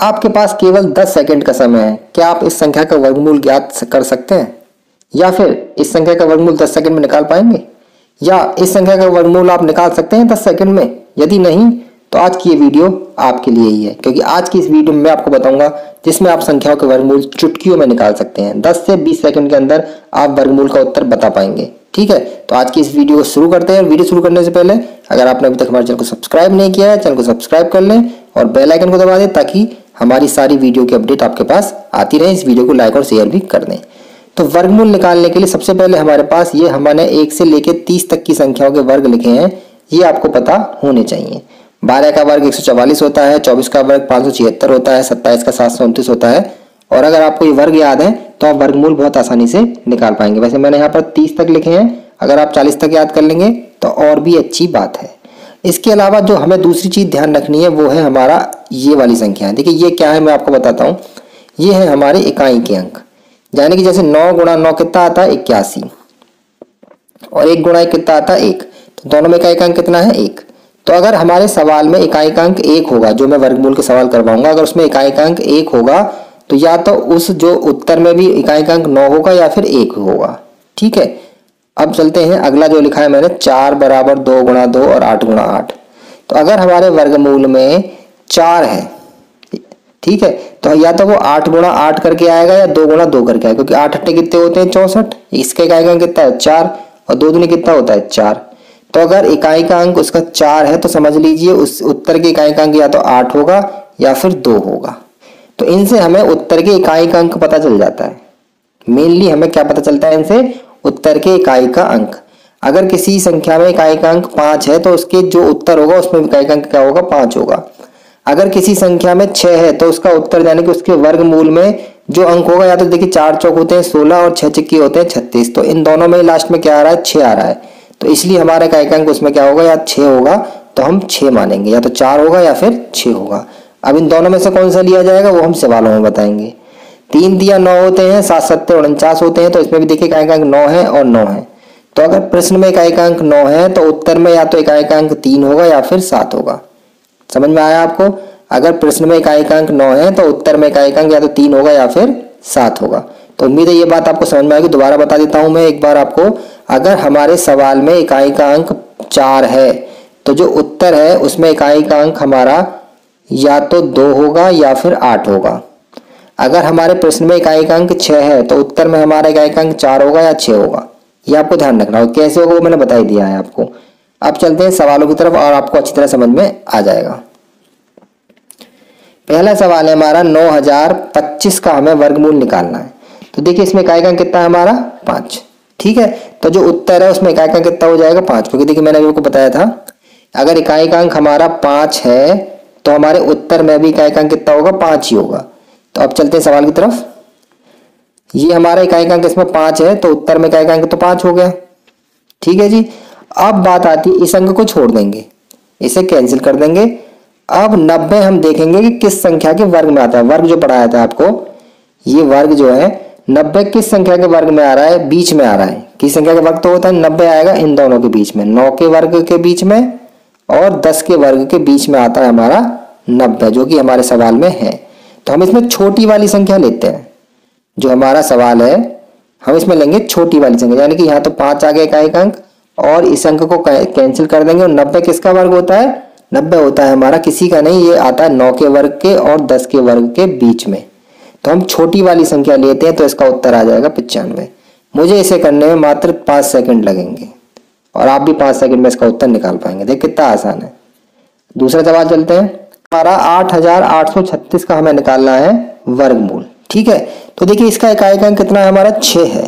आपके पास केवल 10 सेकंड का समय है। क्या आप इस संख्या का वर्गमूल ज्ञात कर सकते हैं, या फिर इस संख्या का वर्गमूल 10 सेकंड में निकाल पाएंगे, या इस संख्या का वर्गमूल आप निकाल सकते हैं 10 सेकंड में? यदि नहीं तो आज की ये वीडियो आपके लिए ही है, क्योंकि आज की इस वीडियो में मैं आपको बताऊंगा जिसमें आप संख्याओं के वर्गमूल चुटकियों में निकाल सकते हैं। 10 से 20 सेकंड के अंदर आप वर्गमूल का उत्तर बता पाएंगे। ठीक है, तो आज की इस वीडियो को शुरू करते हैं। वीडियो शुरू करने से पहले अगर आपने अभी तक हमारे चैनल को सब्सक्राइब नहीं किया है, चैनल को सब्सक्राइब कर लें और बेल आइकन को दबा दें ताकि हमारी सारी वीडियो की अपडेट आपके पास आती रहे। इस वीडियो को लाइक और शेयर भी कर दें। तो वर्गमूल निकालने के लिए सबसे पहले हमारे पास ये हमने 1 से लेकर 30 तक की संख्याओं के वर्ग लिखे हैं, ये आपको पता होने चाहिए। 12 का वर्ग 144 होता है, 24 का वर्ग 576 होता है, 27 का 729 होता है। और अगर आपको ये वर्ग याद है तो आप वर्गमूल बहुत आसानी से निकाल पाएंगे। वैसे मैंने यहाँ पर 30 तक लिखे हैं, अगर आप 40 तक याद कर लेंगे तो और भी अच्छी बात है। इसके अलावा जो हमें दूसरी चीज ध्यान रखनी है वो है हमारा ये वाली संख्या। देखिए ये क्या है, मैं आपको बताता हूँ। ये है हमारे इकाई के अंक, यानी कि जैसे 9 गुणा 9 कितना आता है 81, और 1 गुणा 1 कितना आता है 1, तो दोनों में इकाई का अंक कितना है 1। तो अगर हमारे सवाल में इकाई का अंक 1 होगा, जो मैं वर्गमूल के सवाल करवाऊंगा, अगर उसमें इकाई का अंक 1 होगा तो या तो उस जो उत्तर में भी इकाई का अंक 9 होगा या फिर 1 होगा। ठीक है, अब चलते हैं अगला जो लिखा है मैंने, 4 बराबर 2 गुणा 2 और 8 गुणा 8। तो अगर हमारे वर्गमूल में 4 है, ठीक है, तो या तो वो 8 गुणा 8 करके आएगा या 2 गुणा 2 करके आएगा, क्योंकि 8 अट्ठे कितने होते हैं 64। इसके इकाई का अंक कितना है 4 और 2 दूनी कितना होता है 4। तो अगर इकाई का अंक उसका 4 है तो समझ लीजिए उस उत्तर के इकाई का अंक या तो 8 होगा या फिर 2 होगा। तो इनसे हमें उत्तर के इकाई का अंक पता चल जाता है। मेनली हमें क्या पता चलता है इनसे, उत्तर के इकाई का अंक। अगर किसी संख्या में इकाई का अंक 5 है तो उसके जो उत्तर होगा उसमें इकाई का अंक क्या होगा 5 होगा। अगर किसी संख्या में 6 है तो उसका उत्तर यानी कि उसके वर्गमूल में जो अंक होगा, या तो देखिए 4 चौक होते हैं 16 और 6 चक्की होते हैं 36, तो इन दोनों में लास्ट में क्या आ रहा है 6 आ रहा है। तो इसलिए हमारा इकाई का अंक उसमें क्या होगा, या 6 होगा, तो हम 6 मानेंगे, या तो 4 होगा या फिर 6 होगा। अब इन दोनों में से कौन सा लिया जाएगा वो हम सवालों में बताएंगे। 3 दिया 9 होते हैं, 7 7 49 होते हैं, तो इसमें भी देखिए इकाई का अंक 9 है और 9 है। तो अगर प्रश्न में इकाई का अंक 9 है तो उत्तर में या तो इकाई का अंक 3 होगा या फिर 7 होगा। समझ में आया आपको? अगर प्रश्न में इकाई का अंक 9 है तो उत्तर में इकाई का अंक या तो 3 होगा या फिर 7 होगा। तो उम्मीद है ये बात आपको समझ में आएगी। दोबारा बता देता हूं मैं एक बार आपको। अगर हमारे सवाल में इकाई का अंक 4 है तो जो उत्तर है उसमें इकाई का अंक हमारा या तो 2 होगा या फिर 8 होगा। अगर हमारे प्रश्न में इकाई का अंक 6 है तो उत्तर में हमारा इकाई का अंक 4 होगा या 6 होगा। ये आपको ध्यान रखना होगा। कैसे होगा वो मैंने बता ही दिया है आपको। अब चलते हैं सवालों की तरफ और आपको अच्छी तरह समझ में आ जाएगा। पहला सवाल है हमारा 9025 का हमें वर्गमूल निकालना है। तो देखिए इसमें इकाई का अंक कितना है हमारा 5। ठीक है, तो जो उत्तर है उसमें इकाई का अंक कितना हो जाएगा 5, क्योंकि देखिए मैंने आपको बताया था अगर इकाई का अंक हमारा 5 है तो हमारे उत्तर में भी इकाई का अंक कितना होगा 5 ही होगा। तो अब चलते हैं सवाल की तरफ। ये हमारा इकाई का अंक इसमें 5 है तो उत्तर में इकाई का अंक तो 5 हो गया। ठीक है जी, अब बात आती है इस अंक को छोड़ देंगे, इसे कैंसिल कर देंगे। अब 90 हम देखेंगे कि किस संख्या के वर्ग में आता है। वर्ग जो पढ़ाया था आपको, ये वर्ग जो है 90 किस संख्या के वर्ग में आ रहा है, बीच में आ रहा है। किस संख्या का वर्ग तो होता है 90 आएगा इन दोनों के बीच में, 9 के वर्ग के बीच में और 10 के वर्ग के बीच में आता है हमारा 90, जो कि हमारे सवाल में है। तो हम इसमें छोटी वाली संख्या लेते हैं। जो हमारा सवाल है हम इसमें लेंगे छोटी वाली संख्या, यानी कि यहाँ तो 5 आ गया इकाई का अंक और इस अंक को कैंसिल कर देंगे। और 90 किसका वर्ग होता है, 90 होता है हमारा किसी का नहीं, ये आता है 9 के वर्ग के और 10 के वर्ग के बीच में। तो हम छोटी वाली संख्या लेते हैं तो इसका उत्तर आ जाएगा 95। मुझे इसे करने में मात्र 5 सेकंड लगेंगे और आप भी 5 सेकंड में इसका उत्तर निकाल पाएंगे। देख कितना आसान है। दूसरा सवाल चलते हैं। हमारा 8836 का हमें निकालना है वर्गमूल। ठीक है, तो देखिए इसका इकाई का अंक कितना है हमारा 6 है,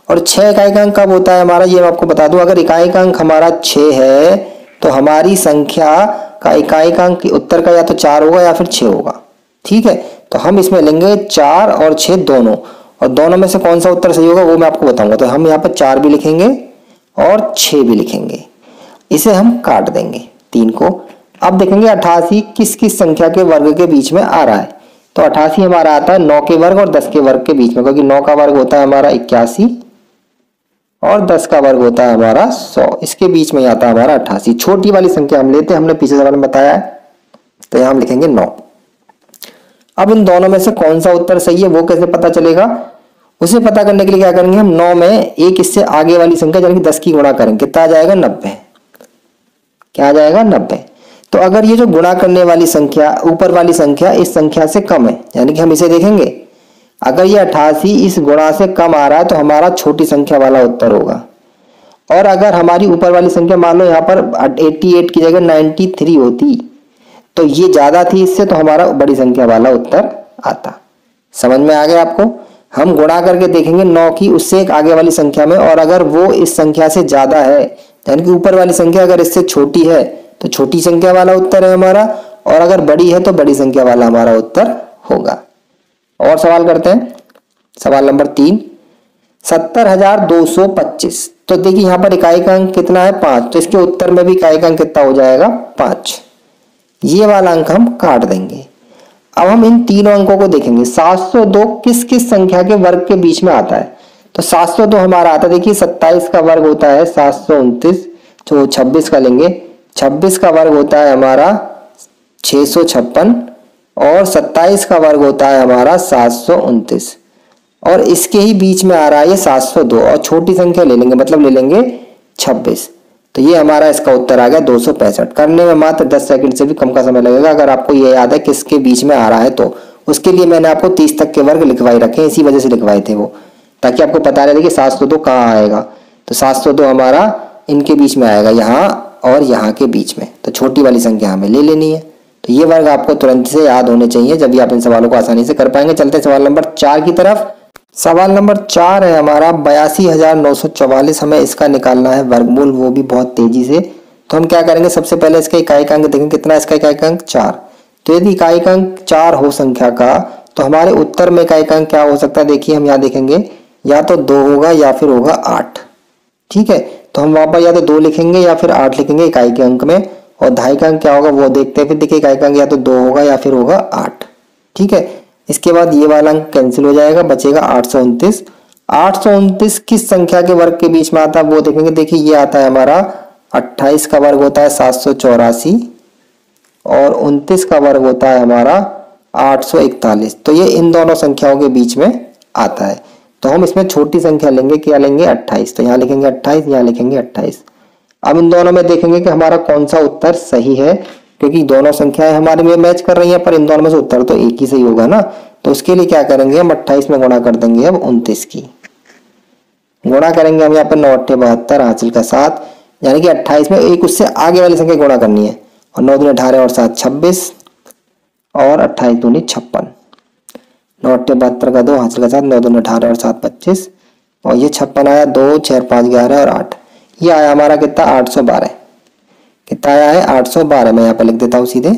और 6 इकाई का अंक कब होता है हमारा, ये मैं आपको बता दूं। अगर इकाई का अंक हमारा 6 है तो हमारी संख्या का इकाई का अंक उत्तर का या तो 4 होगा या फिर 6 होगा। ठीक है, तो हम इसमें लेंगे 4 और 6 दोनों, और दोनों में से कौन सा उत्तर सही होगा वो मैं आपको बताऊंगा। तो हम यहाँ पर 4 भी लिखेंगे और 6 भी लिखेंगे, इसे हम काट देंगे 3 को। अब देखेंगे 88 किस किस संख्या के वर्ग के बीच में आ रहा है। तो 88 हमारा आता है 9 के वर्ग और 10 के वर्ग के बीच में, क्योंकि 9 का वर्ग होता है हमारा 81 और 10 का वर्ग होता है हमारा 100, इसके बीच में आता है हमारा 88। छोटी वाली संख्या हम लेते हैं, हमने पीछे सवाल में बताया है। तो यहाँ हम लिखेंगे 9। अब इन दोनों में से कौन सा उत्तर सही है वो कैसे पता चलेगा? उसे पता करने के लिए क्या करेंगे हम 9 में एक इससे आगे वाली संख्या यानी कि 10 की गुणा करेंगे। कितना आ जाएगा? 90। क्या आ जाएगा? 90। तो अगर ये जो गुणा करने वाली संख्या ऊपर वाली संख्या इस संख्या से कम है, यानी कि हम इसे देखेंगे, अगर ये 88 इस गुणा से कम आ रहा है तो हमारा छोटी संख्या वाला उत्तर होगा। और अगर हमारी ऊपर वाली संख्या मान लो यहाँ पर 88 की जगह 93 होती तो ये ज्यादा थी इससे, तो हमारा बड़ी संख्या वाला उत्तर आता। समझ में आ गया आपको? हम गुणा करके देखेंगे 9 की उससे एक आगे वाली संख्या में, और अगर वो इस संख्या से ज्यादा है यानी कि ऊपर वाली संख्या अगर इससे छोटी है तो छोटी संख्या वाला उत्तर है हमारा, और अगर बड़ी है तो बड़ी संख्या वाला हमारा उत्तर होगा। और सवाल करते हैं। सवाल नंबर 3, 70,225। तो देखिए यहाँ पर इकाई का अंक कितना है? 5। तो इसके उत्तर में भी इकाई का अंक कितना हो जाएगा? 5। ये वाला अंक हम काट देंगे। अब हम इन तीनों अंकों को देखेंगे। 702 किस किस संख्या के वर्ग के बीच में आता है? तो 702 हमारा आता है, देखिए 27 का वर्ग होता है 729, तो 26 का लेंगे। 26 का वर्ग होता है हमारा 656, और 27 का वर्ग होता है हमारा 729, और इसके ही बीच में आ रहा है ये 702, और छोटी संख्या ले लेंगे, मतलब ले लेंगे 26। तो ये हमारा इसका उत्तर आ गया 265। करने में मात्र 10 सेकंड से भी कम का समय लगेगा। अगर आपको ये याद है किसके बीच में आ रहा है तो उसके लिए मैंने आपको 30 तक के वर्ग लिखवाई रखे, इसी वजह से लिखवाए थे वो, ताकि आपको पता रहे कि 702 कहाँ आएगा। तो 702 हमारा इनके बीच में आएगा, यहाँ और यहाँ के बीच में। तो छोटी वाली संख्या हमें ले लेनी है। तो ये वर्ग आपको तुरंत से याद होने चाहिए, जब भी आप इन सवालों को आसानी से कर पाएंगे। चलते हैं सवाल नंबर 4 की तरफ। सवाल नंबर 4 है हमारा 82,944। हमें इसका निकालना है वर्गमूल, वो भी बहुत तेजी से। तो हम क्या करेंगे, सबसे पहले इसका इकाई का अंक देखेंगे। कितना इसका इकाई का अंक? 4। तो यदि इकाई का अंक 4 हो संख्या का, तो हमारे उत्तर में इकाई का अंक क्या हो सकता है? देखिए हम यहाँ देखेंगे, या तो 2 होगा या फिर होगा 8। ठीक है, तो हम वहां पर या तो 2 लिखेंगे या फिर 8 लिखेंगे इकाई के अंक में, और दहाई का अंक क्या होगा वो देखते हैं। फिर देखिए इकाई का अंक या तो 2 होगा या फिर होगा 8। ठीक है, इसके बाद ये वाला अंक कैंसिल हो जाएगा, बचेगा 829। 829 किस संख्या के वर्ग के बीच में आता है वो देखेंगे। देखिए ये आता है हमारा 28 का वर्ग होता है 784, और 29 का वर्ग होता है हमारा 841। तो ये इन दोनों संख्याओं के बीच में आता है। तो हम इसमें छोटी संख्या लेंगे, क्या लेंगे? 28। तो यहाँ लिखेंगे 28, यहाँ लिखेंगे 28। अब इन दोनों में देखेंगे कि हमारा कौन सा उत्तर सही है, क्योंकि दोनों संख्याएं हमारे में मैच कर रही हैं, पर इन दोनों में से उत्तर तो एक ही सही होगा ना। तो उसके लिए क्या करेंगे, हम 28 में गुणा कर देंगे अब 29 की। गुणा करेंगे हम यहाँ पर 9 8 72 हासिल का 7, यानी कि 28 में एक उससे आगे वाली संख्या गुणा करनी है। और 9 दूनी 18 और 7 26, और 28 दूनी 56। 9 8 72 का 2 हासिल का 7, 9 दूनी 18 और 7 25, और ये 56 आया। 2 6 5 11 और 8, ये आया हमारा कितना? 812। कितना आया है? 812। मैं यहाँ पर लिख देता हूँ सीधे,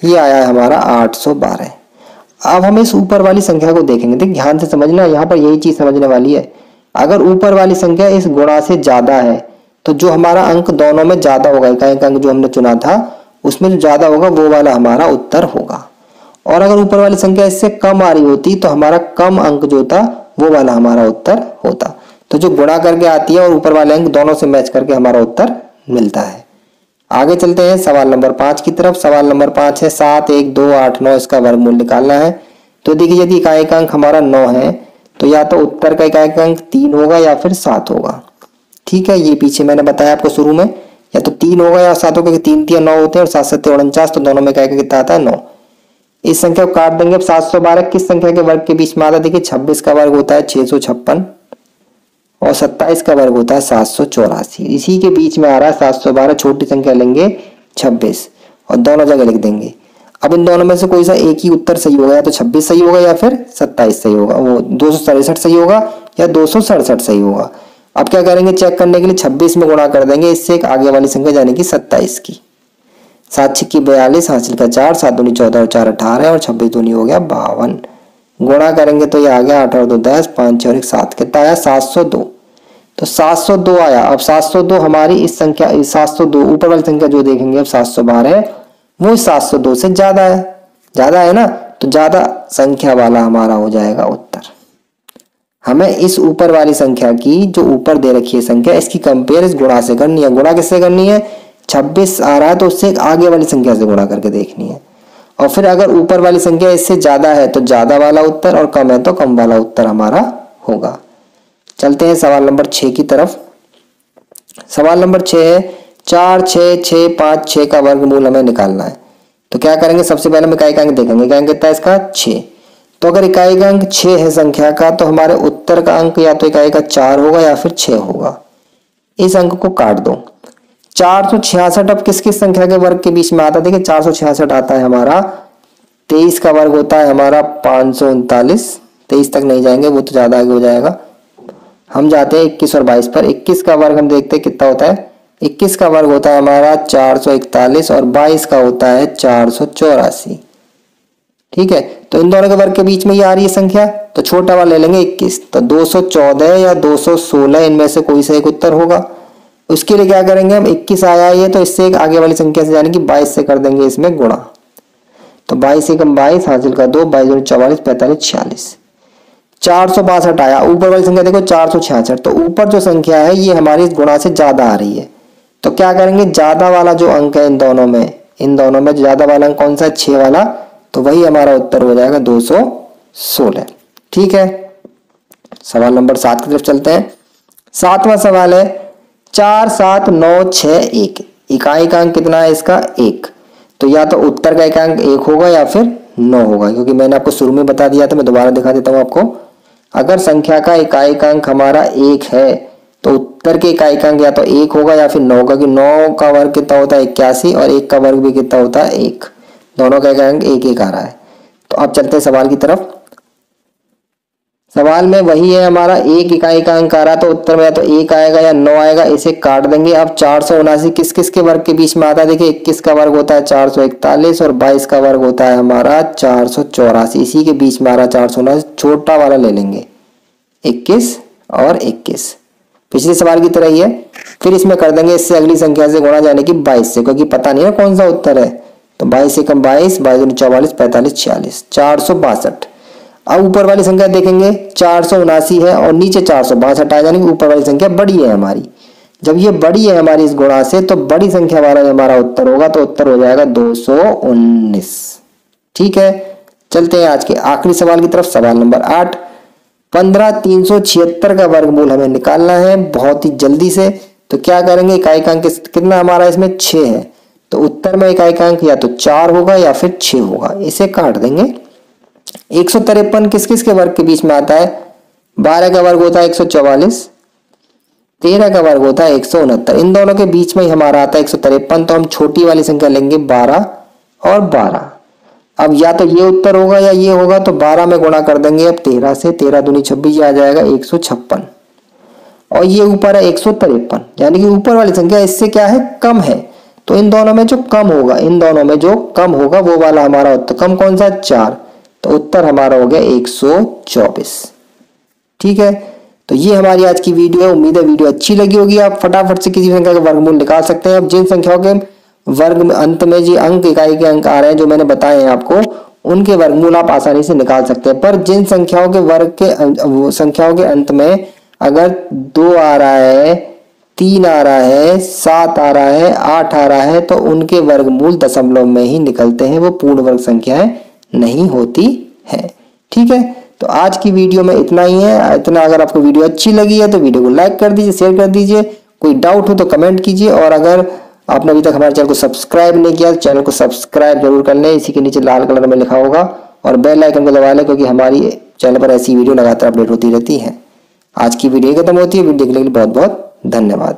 ये आया है हमारा 812। अब हम इस ऊपर वाली संख्या को देखेंगे। देख ध्यान से समझना, यहाँ पर यही चीज समझने वाली है। अगर ऊपर वाली संख्या इस गुणा से ज्यादा है तो जो हमारा अंक दोनों में ज्यादा होगा, इकाई का अंक जो हमने चुना था उसमें जो ज्यादा होगा वो वाला हमारा उत्तर होगा। और अगर ऊपर वाली संख्या इससे कम आ रही होती तो हमारा कम अंक जो था वो वाला हमारा उत्तर होता। तो जो गुणा करके आती है और ऊपर वाले अंक दोनों से मैच करके हमारा उत्तर मिलता है। आगे चलते हैं सवाल नंबर 5 की तरफ। सवाल नंबर 5 है 7 1 2 8 9, इसका वर्गमूल निकालना है। तो देखिए यदि इकाई का अंक हमारा 9 है तो या तो उत्तर का इकाई का अंक 3 होगा या फिर 7 होगा। ठीक है, ये पीछे मैंने बताया आपको शुरू में, या तो 3 होगा या 7 होगा, 3 3 9 होते हैं और 7 7 49, तो दोनों में इकाई का कितना आता है? 9। इस संख्या को काट देंगे। अब 712 किस संख्या के वर्ग के बीच में आता है? देखिए 26 का वर्ग होता है 656, और 27 का वर्ग होता है 784। इसी के बीच में आ रहा है 712। छोटी संख्या लेंगे 26 और दोनों जगह लिख देंगे। अब इन दोनों में से कोई सा एक ही उत्तर सही होगा, या तो 26 सही होगा या फिर 27 सही होगा, वो 267 सही होगा या 267 सही होगा। अब क्या करेंगे, चेक करने के लिए 26 में गुणा कर देंगे इससे एक आगे वाली संख्या यानी कि 27 की। 7 6 42 हासिल का 4, 7 दूनी 14 और 4 18, और 26 दूनी हो गया 52। गुणा करेंगे तो ये आ गया 8 और 2 10, 5 6 और 1 7, कितना आया? 702। तो 702 आया। अब 702 हमारी इस संख्या 702 ऊपर वाली संख्या जो देखेंगे अब 712 वो 702 से ज्यादा है। ज्यादा है ना, तो ज्यादा संख्या वाला हमारा हो जाएगा उत्तर। हमें इस ऊपर वाली संख्या की जो ऊपर दे रखी है संख्या, इसकी कंपेयर इस गुणा से करनी है। गुणा किससे करनी है? 26 आ रहा है तो उससे एक आगे वाली संख्या से गुणा करके देखनी है। और फिर अगर ऊपर वाली संख्या इससे ज्यादा है तो ज्यादा वाला उत्तर और कम है तो कम वाला उत्तर हमारा होगा। चलते हैं सवाल नंबर 6 की तरफ। सवाल नंबर 6 है 4, 6, 6, 5, 6 का वर्गमूल हमें निकालना है। तो क्या करेंगे, सबसे पहले हम इकाई का अंक देखेंगे। क्या अंक कितना है इसका, 6। तो अगर इकाई का अंक 6 है संख्या का, तो हमारे उत्तर का अंक या तो इकाई का 4 होगा या फिर 6 होगा। इस अंक को काट दो। 466 अब किस किस संख्या के वर्ग के बीच में आता है, देखिए 466 आता है हमारा 23 का वर्ग होता है हमारा 539। 23 तक नहीं जाएंगे, वो तो ज्यादा आगे हो जाएगा। हम जाते हैं 21 और 22 पर। 21 का वर्ग हम देखते हैं कितना होता है। 21 का वर्ग होता है हमारा 441 और 22 का होता है 484। ठीक है, तो इन दोनों के वर्ग के बीच में ये आ रही है संख्या, तो छोटा वाला ले लेंगे 21। तो 214 या 216 इनमें से कोई सा एक उत्तर होगा। उसके लिए क्या करेंगे हम, 21 आया है ये, तो इससे एक आगे वाली संख्या से यानी कि 22 से कर देंगे इसमें गुणा। तो 22 एकम 22 हासिल कर दो, 22 दूनी 44, 45, 46। 462 आया। ऊपर वाली संख्या देखो 466, तो ऊपर जो संख्या है ये हमारी इस गुणा से ज्यादा आ रही है। तो क्या करेंगे, ज्यादा वाला जो अंक है इन दोनों में ज्यादा वाला अंक कौन सा है, 6 वाला, तो वही हमारा उत्तर हो जाएगा 216। ठीक है, सवाल नंबर 7 की तरफ चलते हैं। 7वां सवाल है 4, 7, 9, 6, 1। इकाई का अंक कितना है इसका, 1। तो या तो उत्तर का इकाई अंक 1 होगा या फिर 9 होगा, क्योंकि मैंने आपको शुरू में बता दिया था। मैं दोबारा दिखा देता हूं आपको। अगर संख्या का इकाई का अंक हमारा 1 है तो उत्तर के इकाई का अंक या तो 1 होगा या फिर 9 का, क्योंकि 9 का वर्ग कितना होता है 81 और 1 का वर्ग भी कितना होता है 1। दोनों का इकाई अंक 1 आ रहा है। तो अब चलते हैं सवाल की तरफ। सवाल में वही है हमारा, 1 इकाई का अंक आ रहा है, तो उत्तर में या तो 1 आएगा या 9 आएगा। इसे काट देंगे। अब 479 किस किस के वर्ग के बीच में आता है, देखिए 21 का वर्ग होता है 441 और 22 का वर्ग होता है हमारा 484। इसी के बीच में आ रहा है 479, छोटा वाला ले लेंगे 21 और 21, पिछले सवाल की तरह ही है। फिर इसमें कर देंगे इससे अगली संख्या से गुणा, जाने की 22 से, क्योंकि पता नहीं है कौन सा उत्तर है। तो 22 एकम 22, 22 दूनी 44, 45, 46, 462। अब ऊपर वाली संख्या देखेंगे 479 है और नीचे 462 है, यानी कि ऊपर वाली संख्या बड़ी है हमारी। जब ये बड़ी है हमारी इस गुणा से, तो बड़ी संख्या वाला हमारा उत्तर होगा, तो उत्तर हो जाएगा 219। ठीक है, चलते हैं आज के आखिरी सवाल की तरफ। सवाल नंबर 8, 15,376 का वर्गमूल हमें निकालना है बहुत ही जल्दी से। तो क्या करेंगे, इकाई का अंक कितना हमारा इसमें 6 है, तो उत्तर में इकाई का अंक या तो 4 होगा या फिर 6 होगा। इसे काट देंगे। 153 किस किस के वर्ग के बीच में आता है, 12 का वर्ग होता है 144, 13 का वर्ग होता है 169। इन दोनों के बीच में ही हमारा आता है 153, तो हम छोटी वाली संख्या लेंगे 12 और 12। अब या तो ये उत्तर होगा या ये होगा, तो 12 में गुणा कर देंगे अब 13 से, 13 दूनी 26 आ जाएगा 156। और ये ऊपर है 153, यानी कि ऊपर वाली संख्या इससे क्या है, कम है। तो इन दोनों में जो कम होगा, इन दोनों में जो कम होगा वो वाला हमारा उत्तर, कम कौन सा, 4, तो उत्तर हमारा हो गया 124। ठीक है, तो ये हमारी आज की वीडियो है। उम्मीद है वीडियो अच्छी लगी होगी। आप फटाफट से किसी संख्या का वर्गमूल निकाल सकते हैं। अब जिन संख्याओं के वर्ग में अंत में जी अंक, इकाई के अंक आ रहे हैं जो मैंने बताए हैं आपको, उनके वर्गमूल आप आसानी से निकाल सकते हैं। पर जिन संख्याओं के वर्ग के संख्याओं के अंत में अगर 2 आ रहा है, 3 आ रहा है, 7 आ रहा है, 8 आ रहा है, तो उनके वर्गमूल दशमलव में ही निकलते हैं, वो पूर्ण वर्ग संख्याएं नहीं होती है। ठीक है, तो आज की वीडियो में इतना ही है। इतना, अगर आपको वीडियो अच्छी लगी है तो वीडियो को लाइक कर दीजिए, शेयर कर दीजिए। कोई डाउट हो तो कमेंट कीजिए, और अगर आपने अभी तक हमारे चैनल को सब्सक्राइब नहीं किया तो चैनल को सब्सक्राइब जरूर कर लें। इसी के नीचे लाल कलर में लिखा होगा, और बेल आइकन को दबा लें, क्योंकि हमारी चैनल पर ऐसी वीडियो लगातार अपडेट होती रहती है। आज की वीडियो खत्म होती है। वीडियो देखने के लिए बहुत बहुत धन्यवाद।